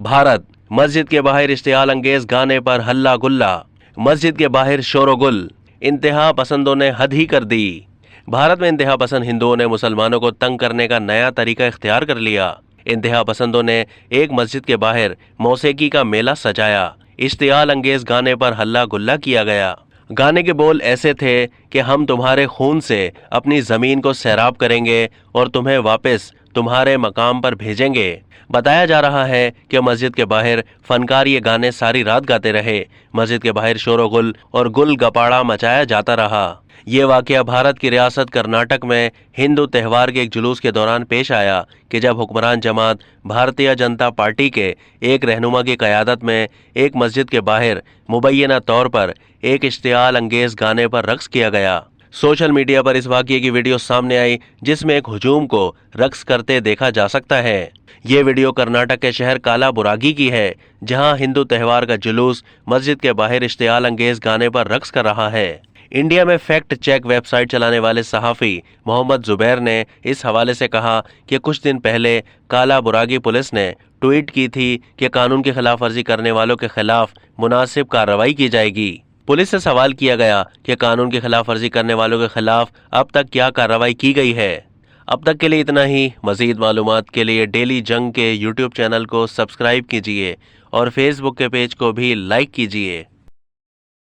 भारत, मस्जिद के बाहर इश्तियाल अंगेज गाने पर हल्ला गुल्ला, मस्जिद के बाहर शोरगुल, इंतहा पसंदों ने हद ही कर दी। भारत में इंतहा पसंद हिंदुओं ने मुसलमानों को तंग करने का नया तरीका इख्तियार कर लिया। इंतहा पसंदों ने एक मस्जिद के बाहर मौसीकी का मेला सजाया। इश्तियाल अंगेज गाने पर हल्ला गुल्ला किया गया। गाने के बोल ऐसे थे कि हम तुम्हारे खून से अपनी ज़मीन को सैराब करेंगे और तुम्हें वापस तुम्हारे मकाम पर भेजेंगे। बताया जा रहा है कि मस्जिद के बाहर फनकार ये गाने सारी रात गाते रहे। मस्जिद के बाहर शोरगुल और गुल गपाड़ा मचाया जाता रहा। ये वाक़या भारत की रियासत कर्नाटक में हिंदू त्यौहार के एक जुलूस के दौरान पेश आया कि जब हुक्मरान जमात भारतीय जनता पार्टी के एक रहनुमा की क़यादत में एक मस्जिद के बाहर मुबैना तौर पर एक इश्तियाल अंगेज गाने पर रक्स किया गया। सोशल मीडिया पर इस वाक़ये की वीडियो सामने आई जिसमें एक हुजूम को रक्स करते देखा जा सकता है। ये वीडियो कर्नाटक के शहर कालाबुरागी की है, जहां हिंदू त्यौहार का जुलूस मस्जिद के बाहर इश्तियाल अंगेज गाने पर रक्स कर रहा है। इंडिया में फैक्ट चेक वेबसाइट चलाने वाले सहाफ़ी मोहम्मद जुबैर ने इस हवाले से कहा कि कुछ दिन पहले कालाबुरागी पुलिस ने ट्वीट की थी कि कानून की खिलाफ वर्जी करने वालों के खिलाफ मुनासिब कार्रवाई की जाएगी। पुलिस से सवाल किया गया कि कानून की खिलाफ वर्जी करने वालों के खिलाफ अब तक क्या कार्रवाई की गई है। अब तक के लिए इतना ही। मज़ीद मालूमात के लिए डेली जंग के यूट्यूब चैनल को सब्सक्राइब कीजिए और फेसबुक के पेज को भी लाइक कीजिए।